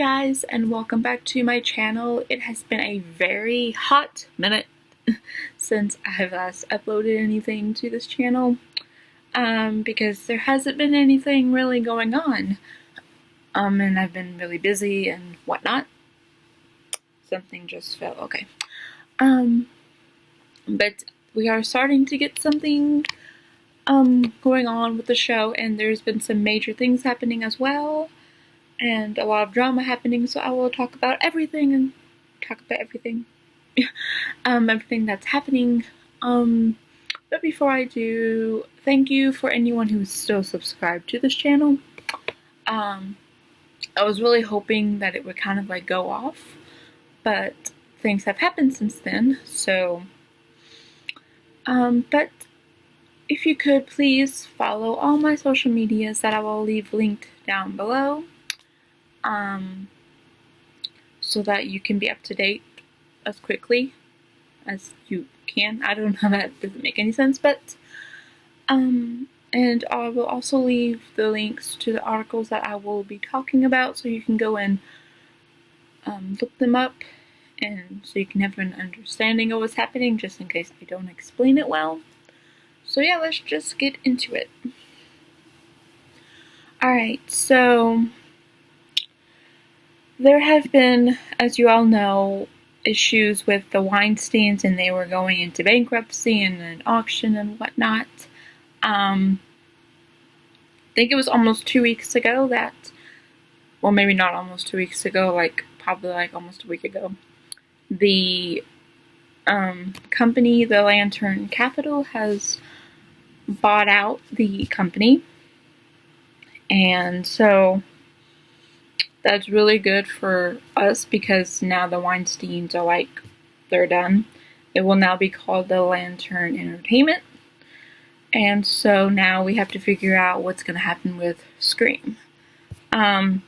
guys, and welcome back to my channel. It has been a very hot minute since I have last uploaded anything to this channel, because there hasn't been anything really going on, and I've been really busy and whatnot. Something just fell, okay. But we are starting to get something going on with the show, and there's been some major things happening as well. And a lot of drama happening, so I will talk about everything everything that's happening. But before I do, thank you for anyone who's still subscribed to this channel. I was really hoping that it would kind of like go off, but things have happened since then, so but if you could please follow all my social medias that I will leave linked down below. So that you can be up to date as quickly as you can. I don't know, that doesn't make any sense, but and I will also leave the links to the articles that I will be talking about, so you can go and look them up, and so you can have an understanding of what's happening, just in case I don't explain it well. So yeah, let's just get into it. Alright, so there have been, as you all know, issues with the Weinsteins, and they were going into bankruptcy and an auction and whatnot. I think it was almost 2 weeks ago that, well, maybe not almost 2 weeks ago, probably almost a week ago, the company, the Lantern Capital, has bought out the company, and so that's really good for us, because now the Weinsteins are they're done. It will now be called the Lantern Entertainment. And so now we have to figure out what's going to happen with Scream. Ever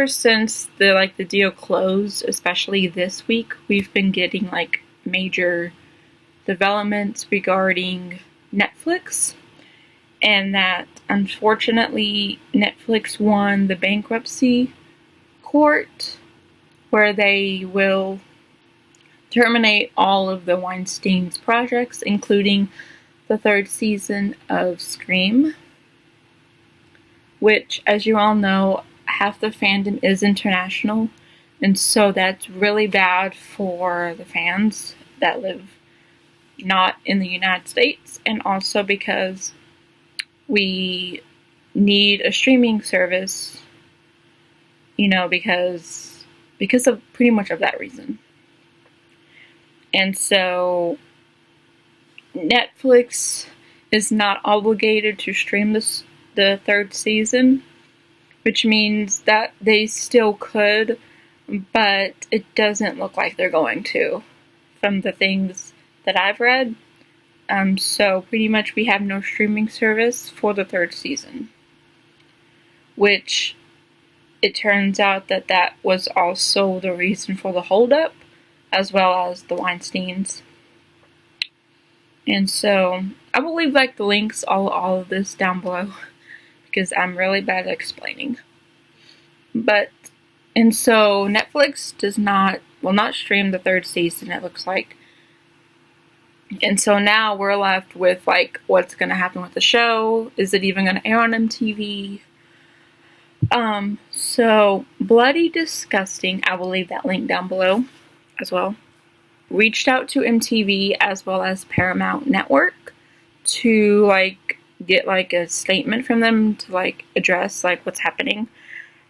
since the deal closed, especially this week, we've been getting major developments regarding Netflix. And that, unfortunately, Netflix won the bankruptcy court, where they will terminate all of the Weinstein's projects, including the 3rd season of Scream, which, as you all know, half the fandom is international, and so that's really bad for the fans that live not in the United States, and also because we need a streaming service, because of pretty much of that reason. And so Netflix is not obligated to stream the 3rd season, which means that they still could, but it doesn't look like they're going to, from the things that I've read. So pretty much we have no streaming service for the 3rd season, which it turns out that was also the reason for the holdup, as well as the Weinsteins. And so I will leave the links, all of this down below, because I'm really bad at explaining. And so Netflix will not stream the 3rd season, it looks like. And so now we're left with what's going to happen with the show. Is it even going to air on MTV? So Bloody Disgusting, I will leave that link down below as well, reached out to MTV as well as Paramount Network to get a statement from them to address what's happening,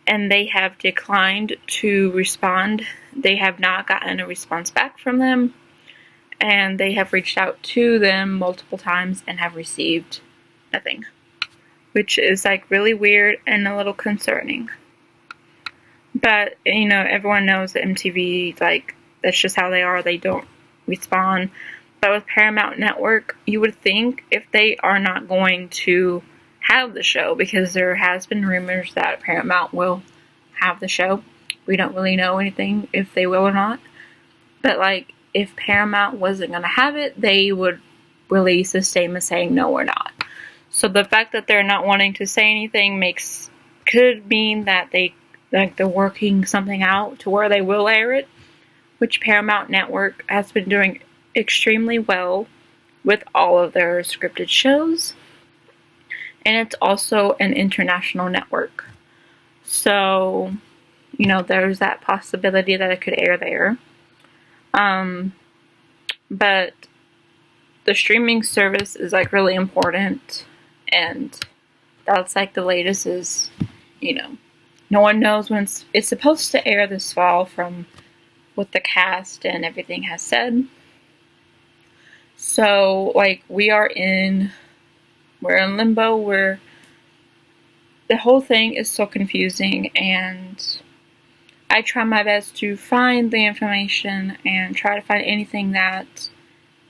and they have declined to respond. They have not gotten a response back from them. And they have reached out to them multiple times and have received nothing, which is really weird and a little concerning. But everyone knows that MTV, that's just how they are. They don't respond. But with Paramount Network, you would think, if they are not going to have the show, because there has been rumors that Paramount will have the show. We don't really know anything if they will or not. But if Paramount wasn't going to have it, they would release a statement saying no, we're not. So the fact that they're not wanting to say anything makes could mean that they're working something out to where they will air it, which Paramount Network has been doing extremely well with all of their scripted shows. And it's also an international network. So, there's that possibility that it could air there. But the streaming service is like really important, and that's like the latest is, no one knows when it's supposed to air this fall from what the cast and everything has said. So like we're in limbo where the whole thing is so confusing, and I try my best to find the information and try to find anything that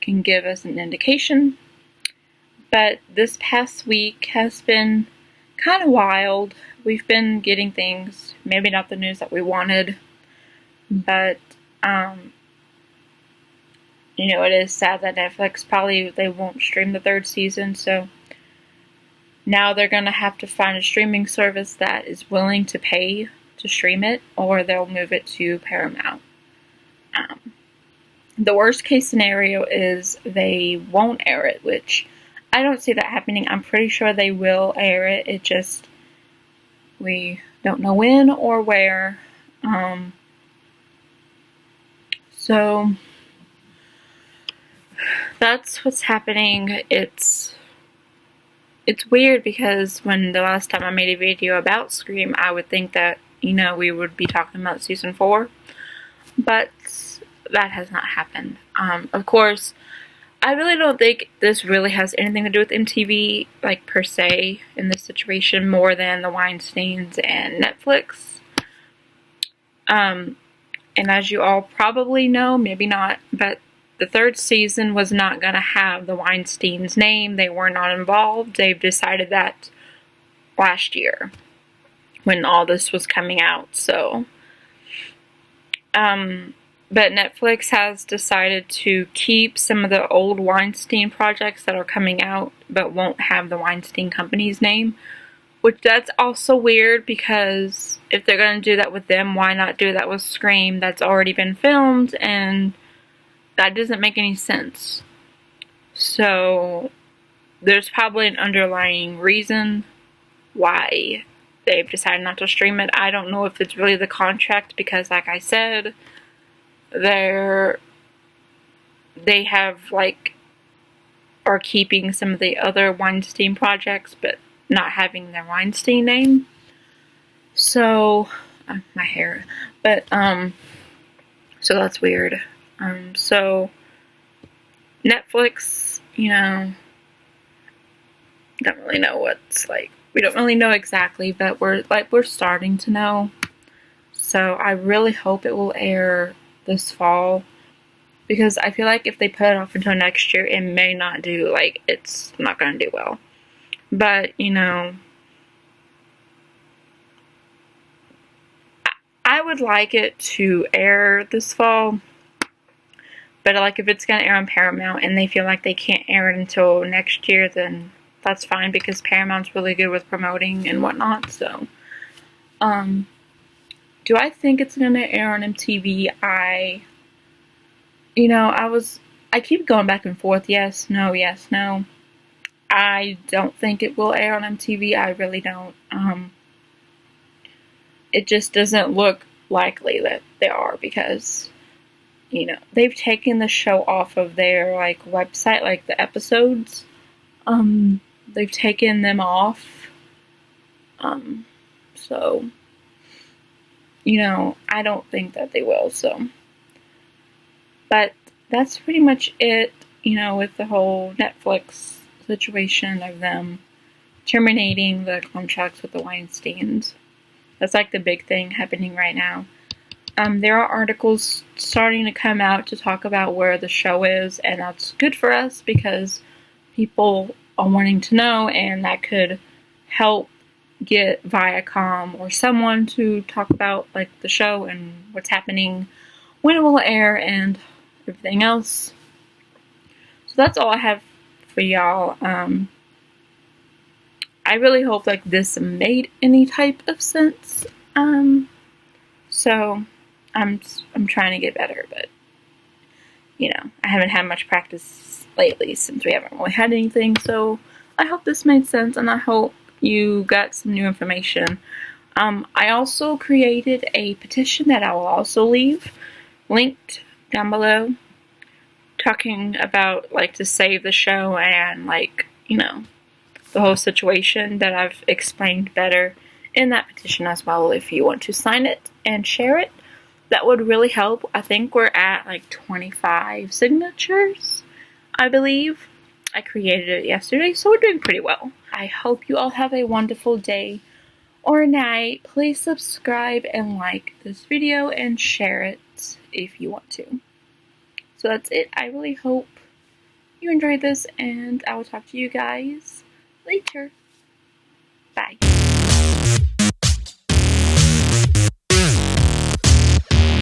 can give us an indication. But this past week has been kind of wild. We've been getting things, maybe not the news that we wanted, but it is sad that Netflix they won't stream the third season, so now they're going to have to find a streaming service that is willing to pay to stream it, or they'll move it to Paramount. The worst case scenario is they won't air it, which I don't see that happening. I'm pretty sure they will air it. It just, we don't know when or where. So that's what's happening. It's weird because when the last time I made a video about Scream, I would think that, we would be talking about season 4. But that has not happened. Of course, I really don't think this really has anything to do with MTV, like, per se, in this situation, more than the Weinsteins and Netflix. And as you all probably know, maybe not, but the third season was not going to have the Weinsteins' name. They were not involved. They've decided that last year when all this was coming out. So, but Netflix has decided to keep some of the old Weinstein projects that are coming out, but won't have the Weinstein Company's name. Which that's also weird, because if they're going to do that with them, why not do that with Scream that's already been filmed? And that doesn't make any sense. So there's probably an underlying reason why they've decided not to stream it. I don't know if it's really the contract, because like I said, they have are keeping some of the other Weinstein projects, but not having their Weinstein name. So my hair, but so that's weird. So Netflix, don't really know what's we don't really know exactly, but we're starting to know. So I really hope it will air this fall, because I feel like if they put it off until next year, it may not do, it's not going to do well. But, I would like it to air this fall, but if it's going to air on Paramount and they feel like they can't air it until next year, then that's fine, because Paramount's really good with promoting and whatnot. So, do I think it's going to air on MTV? I keep going back and forth. Yes, no, yes, no. I don't think it will air on MTV. I really don't. It just doesn't look likely that they are, because, they've taken the show off of their, website, the episodes. They've taken them off. So, I don't think that they will, so. But that's pretty much it, with the whole Netflix situation of them terminating the contracts with the Weinsteins. That's the big thing happening right now. There are articles starting to come out to talk about where the show is, and that's good for us, because people are wanting to know, and that could help get Viacom or someone to talk about the show and what's happening, when it will air, and everything else. So that's all I have for y'all. I really hope like this made any type of sense. So I'm trying to get better, but you know, I haven't had much practice lately since we haven't really had anything, so I hope this made sense, and I hope you got some new information. I also created a petition that I will also leave linked down below, talking about like to save the show and like, you know, the whole situation that I've explained better in that petition as well. If you want to sign it and share it, that would really help. I think we're at like 25 signatures, I believe. I created it yesterday, so we're doing pretty well. I hope you all have a wonderful day or night. Please subscribe and like this video and share it if you want to. So that's it. I really hope you enjoyed this, and I will talk to you guys later. Bye.